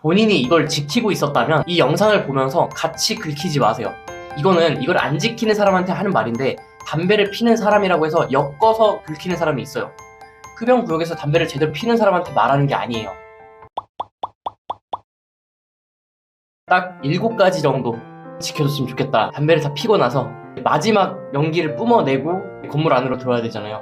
본인이 이걸 지키고 있었다면 이 영상을 보면서 같이 긁히지 마세요. 이걸 안 지키는 사람한테 하는 말인데, 담배를 피는 사람이라고 해서 엮어서 긁히는 사람이 있어요. 흡연구역에서 담배를 제대로 피는 사람한테 말하는 게 아니에요. 딱 7가지 정도 지켜줬으면 좋겠다. 담배를 다 피고 나서 마지막 연기를 뿜어내고 건물 안으로 들어와야 되잖아요.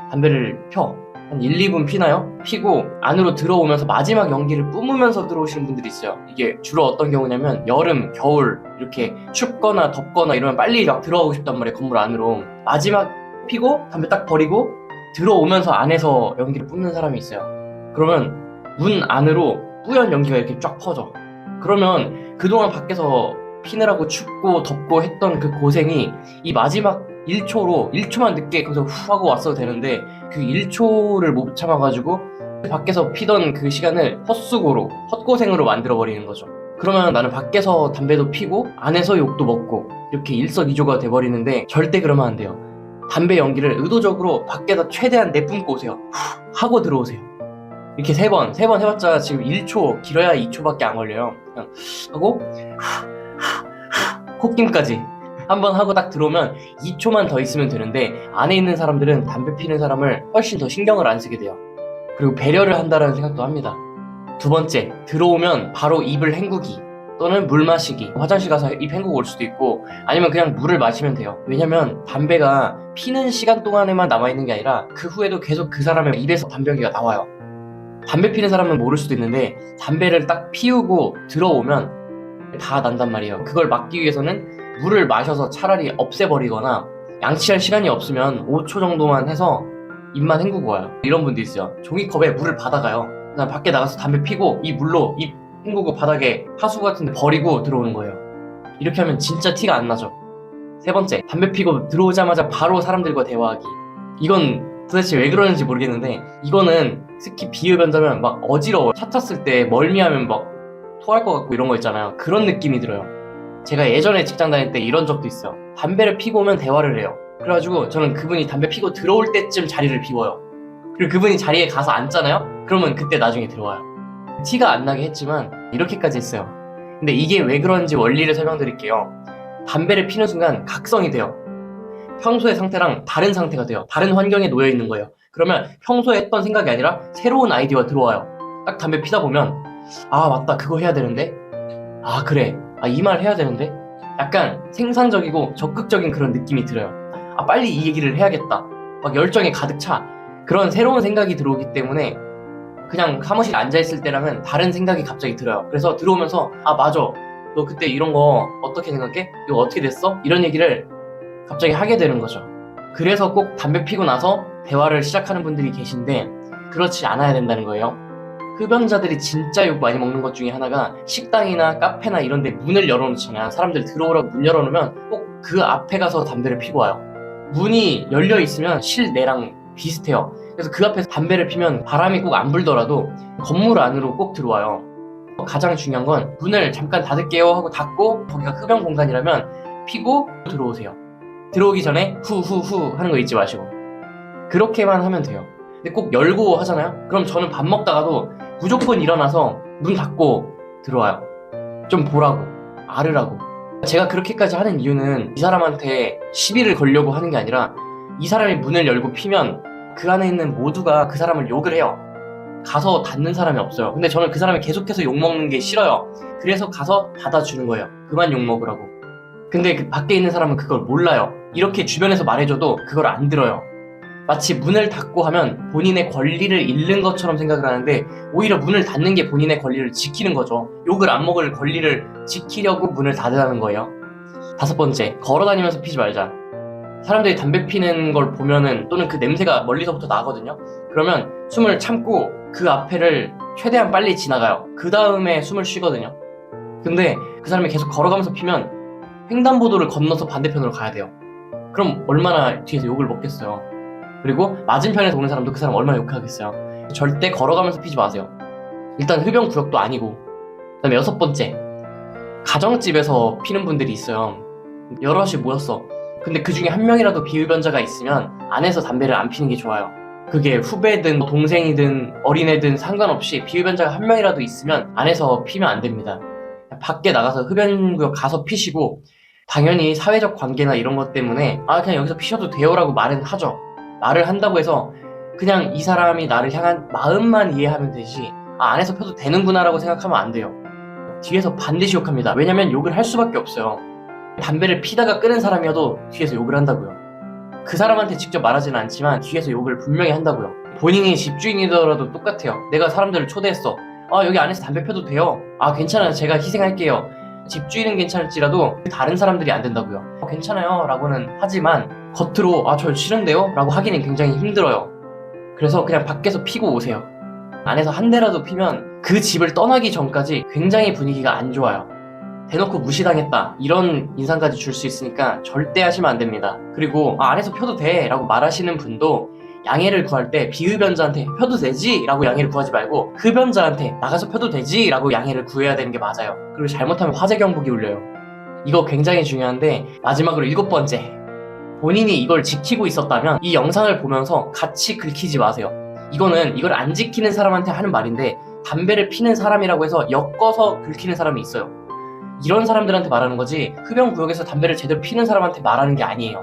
담배를 펴. 한 1, 2분 피나요? 피고 안으로 들어오면서 마지막 연기를 뿜으면서 들어오시는 분들이 있어요. 이게 주로 어떤 경우냐면 여름, 겨울 이렇게 춥거나 덥거나 이러면 빨리 막 들어가고 싶단 말이에요. 건물 안으로. 마지막 피고 담배 딱 버리고 들어오면서 안에서 연기를 뿜는 사람이 있어요. 그러면 문 안으로 뿌연 연기가 이렇게 쫙 퍼져. 그러면 그동안 밖에서 피느라고 춥고 덥고 했던 그 고생이 이 마지막 1초만 늦게 거기서 후 하고 왔어도 되는데, 그 1초를 못 참아가지고 밖에서 피던 그 시간을 헛고생으로 만들어버리는 거죠. 그러면 나는 밖에서 담배도 피고 안에서 욕도 먹고 이렇게 일석이조가 돼버리는데, 절대 그러면 안 돼요. 담배 연기를 의도적으로 밖에다 최대한 내뿜고 오세요. 후 하고 들어오세요. 이렇게 3번 해봤자 지금 1초, 길어야 2초밖에 안 걸려요. 그냥 하고 콧김까지 한번 하고 딱 들어오면 2초만 더 있으면 되는데, 안에 있는 사람들은 담배 피는 사람을 훨씬 더 신경을 안 쓰게 돼요. 그리고 배려를 한다라는 생각도 합니다. 2번째, 들어오면 바로 입을 헹구기 또는 물 마시기. 화장실 가서 입 헹구고 올 수도 있고, 아니면 그냥 물을 마시면 돼요. 왜냐면 담배가 피는 시간 동안에만 남아있는 게 아니라 그 후에도 계속 그 사람의 입에서 담배 연기가 나와요. 담배 피는 사람은 모를 수도 있는데, 담배를 딱 피우고 들어오면 다 난단 말이에요. 그걸 막기 위해서는 물을 마셔서 차라리 없애버리거나, 양치할 시간이 없으면 5초 정도만 해서 입만 헹구고 와요. 이런 분도 있어요. 종이컵에 물을 받아가요. 그다음 밖에 나가서 담배 피고 이 물로 입 헹구고 바닥에 하수 같은 데 버리고 들어오는 거예요. 이렇게 하면 진짜 티가 안 나죠. 3번째, 담배 피고 들어오자마자 바로 사람들과 대화하기. 이건 도대체 왜 그러는지 모르겠는데, 이거는 특히 비흡연자면 막 어지러워. 차 탔을 때 멀미하면 막 토할 것 같고 이런 거 있잖아요. 그런 느낌이 들어요. 제가 예전에 직장 다닐 때 이런 적도 있어요. 담배를 피고 오면 대화를 해요. 그래가지고 저는 그분이 담배 피고 들어올 때쯤 자리를 비워요. 그리고 그분이 자리에 가서 앉잖아요? 그러면 그때 나중에 들어와요. 티가 안 나게 했지만 이렇게까지 했어요. 근데 이게 왜 그런지 원리를 설명드릴게요. 담배를 피는 순간 각성이 돼요. 평소의 상태랑 다른 상태가 돼요. 다른 환경에 놓여 있는 거예요. 그러면 평소에 했던 생각이 아니라 새로운 아이디어가 들어와요. 딱 담배 피다 보면, 아 맞다, 그거 해야 되는데, 아 그래, 이 말 해야 되는데, 약간 생산적이고 적극적인 그런 느낌이 들어요. 아 빨리 이 얘기를 해야겠다, 막 열정에 가득 차. 그런 새로운 생각이 들어오기 때문에 그냥 사무실에 앉아있을 때랑은 다른 생각이 갑자기 들어요. 그래서 들어오면서, 아 맞아, 너 그때 이런 거 어떻게 생각해? 이거 어떻게 됐어? 이런 얘기를 갑자기 하게 되는 거죠. 그래서 꼭 담배 피고 나서 대화를 시작하는 분들이 계신데, 그렇지 않아야 된다는 거예요. 흡연자들이 진짜 욕 많이 먹는 것 중에 하나가, 식당이나 카페나 이런 데 문을 열어놓잖아요. 사람들 들어오라고 문 열어놓으면 꼭 그 앞에 가서 담배를 피고 와요. 문이 열려 있으면 실내랑 비슷해요. 그래서 그 앞에서 담배를 피면 바람이 꼭 안 불더라도 건물 안으로 꼭 들어와요. 가장 중요한 건 문을 잠깐 닫을게요 하고 닫고, 거기가 흡연 공간이라면 피고 들어오세요. 들어오기 전에 후후후 하는 거 잊지 마시고. 그렇게만 하면 돼요. 근데 꼭 열고 하잖아요? 그럼 저는 밥 먹다가도 무조건 일어나서 문 닫고 들어와요. 좀 보라고, 알으라고. 제가 그렇게까지 하는 이유는 이 사람한테 시비를 걸려고 하는 게 아니라, 이 사람이 문을 열고 피면 그 안에 있는 모두가 그 사람을 욕을 해요. 가서 닫는 사람이 없어요. 근데 저는 그 사람이 계속해서 욕먹는 게 싫어요. 그래서 가서 닫아주는 거예요. 그만 욕먹으라고. 근데 그 밖에 있는 사람은 그걸 몰라요. 이렇게 주변에서 말해줘도 그걸 안 들어요. 마치 문을 닫고 하면 본인의 권리를 잃는 것처럼 생각을 하는데, 오히려 문을 닫는 게 본인의 권리를 지키는 거죠. 욕을 안 먹을 권리를 지키려고 문을 닫으라는 거예요. 5번째, 걸어다니면서 피지 말자. 사람들이 담배 피는 걸 보면은, 또는 그 냄새가 멀리서부터 나거든요. 그러면 숨을 참고 그 앞에를 최대한 빨리 지나가요. 그 다음에 숨을 쉬거든요. 근데 그 사람이 계속 걸어가면서 피면 횡단보도를 건너서 반대편으로 가야 돼요. 그럼 얼마나 뒤에서 욕을 먹겠어요. 그리고 맞은편에서 오는 사람도 그 사람 얼마나 욕하겠어요. 절대 걸어가면서 피지 마세요. 일단 흡연 구역도 아니고. 그 다음에 6번째, 가정집에서 피는 분들이 있어요. 여럿이 모였어. 근데 그 중에 한 명이라도 비흡연자가 있으면 안에서 담배를 안 피는 게 좋아요. 그게 후배든 동생이든 어린애든 상관없이 비흡연자가 한 명이라도 있으면 안에서 피면 안 됩니다. 밖에 나가서 흡연구역 가서 피시고, 당연히 사회적 관계나 이런 것 때문에 그냥 여기서 피셔도 돼요라고 말은 하죠. 말을 한다고 해서 그냥 이 사람이 나를 향한 마음만 이해하면 되지 안에서 펴도 되는구나 라고 생각하면 안 돼요. 뒤에서 반드시 욕합니다. 왜냐면 욕을 할 수밖에 없어요. 담배를 피다가 끊은 사람이어도 뒤에서 욕을 한다고요. 그 사람한테 직접 말하지는 않지만 뒤에서 욕을 분명히 한다고요. 본인이 집주인이더라도 똑같아요. 내가 사람들을 초대했어. 여기 안에서 담배 펴도 돼요. 괜찮아요. 제가 희생할게요. 집주인은 괜찮을지라도 다른 사람들이 안 된다고요. 괜찮아요 라고는 하지만 겉으로 저 싫은데요? 라고 하기는 굉장히 힘들어요. 그래서 그냥 밖에서 피고 오세요. 안에서 한 대라도 피면 그 집을 떠나기 전까지 굉장히 분위기가 안 좋아요. 대놓고 무시당했다 이런 인상까지 줄 수 있으니까 절대 하시면 안 됩니다. 그리고 안에서 펴도 돼 라고 말하시는 분도 양해를 구할 때 비흡연자한테 펴도 되지? 라고 양해를 구하지 말고 흡연자한테 나가서 펴도 되지? 라고 양해를 구해야 되는 게 맞아요. 그리고 잘못하면 화재 경보기 울려요. 이거 굉장히 중요한데, 마지막으로 7번째, 본인이 이걸 지키고 있었다면 이 영상을 보면서 같이 긁히지 마세요. 이걸 안 지키는 사람한테 하는 말인데, 담배를 피는 사람이라고 해서 엮어서 긁히는 사람이 있어요. 이런 사람들한테 말하는 거지 흡연구역에서 담배를 제대로 피는 사람한테 말하는 게 아니에요.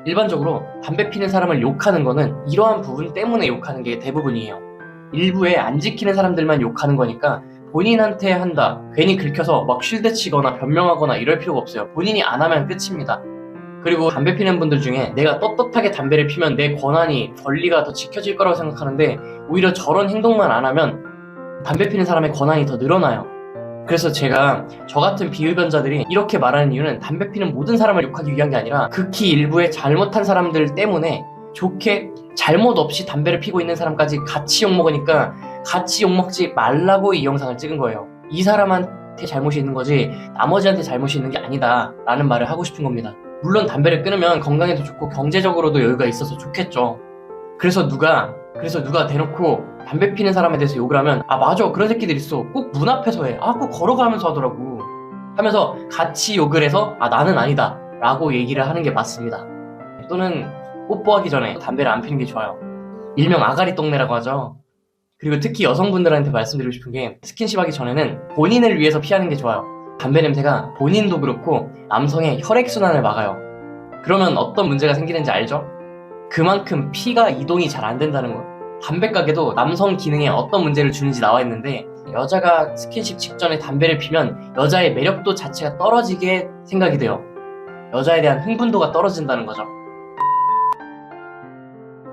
일반적으로 담배 피는 사람을 욕하는 거는 이러한 부분 때문에 욕하는 게 대부분이에요. 일부에 안 지키는 사람들만 욕하는 거니까 본인한테 한다, 괜히 긁혀서 막 쉴드 치거나 변명하거나 이럴 필요가 없어요. 본인이 안 하면 끝입니다. 그리고 담배 피는 분들 중에 내가 떳떳하게 담배를 피면 내 권한이, 권리가 더 지켜질 거라고 생각하는데, 오히려 저런 행동만 안 하면 담배 피는 사람의 권한이 더 늘어나요. 그래서 제가 저 같은 비흡연자들이 이렇게 말하는 이유는 담배 피는 모든 사람을 욕하기 위한 게 아니라 극히 일부의 잘못한 사람들 때문에 좋게 잘못 없이 담배를 피고 있는 사람까지 같이 욕먹으니까 같이 욕먹지 말라고 이 영상을 찍은 거예요. 이 사람한테 잘못이 있는 거지 나머지한테 잘못이 있는 게 아니다 라는 말을 하고 싶은 겁니다. 물론 담배를 끊으면 건강에도 좋고 경제적으로도 여유가 있어서 좋겠죠. 그래서 누가 대놓고 담배 피는 사람에 대해서 욕을 하면 맞아, 그런 새끼들 있어, 꼭 문 앞에서 해, 꼭 걸어가면서 하더라고 하면서 같이 욕을 해서 나는 아니다 라고 얘기를 하는 게 맞습니다. 또는 뽀뽀하기 전에 담배를 안 피는 게 좋아요. 일명 아가리 똥내라고 하죠. 그리고 특히 여성분들한테 말씀드리고 싶은 게, 스킨십 하기 전에는 본인을 위해서 피하는 게 좋아요. 담배 냄새가 본인도 그렇고 남성의 혈액순환을 막아요. 그러면 어떤 문제가 생기는지 알죠? 그만큼 피가 이동이 잘 안 된다는 거. 담배 가게도 남성 기능에 어떤 문제를 주는지 나와 있는데, 여자가 스킨십 직전에 담배를 피면 여자의 매력도 자체가 떨어지게 생각이 돼요. 여자에 대한 흥분도가 떨어진다는 거죠.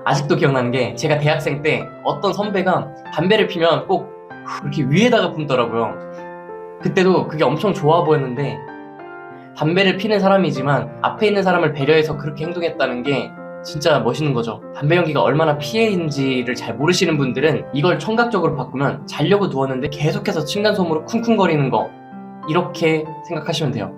아직도 기억나는 게, 제가 대학생 때 어떤 선배가 담배를 피면 꼭 이렇게 위에다가 품더라고요. 그때도 그게 엄청 좋아 보였는데, 담배를 피는 사람이지만 앞에 있는 사람을 배려해서 그렇게 행동했다는 게 진짜 멋있는 거죠. 담배 연기가 얼마나 피해인지를 잘 모르시는 분들은 이걸 청각적으로 바꾸면 자려고 누웠는데 계속해서 층간소음으로 쿵쿵거리는 거, 이렇게 생각하시면 돼요.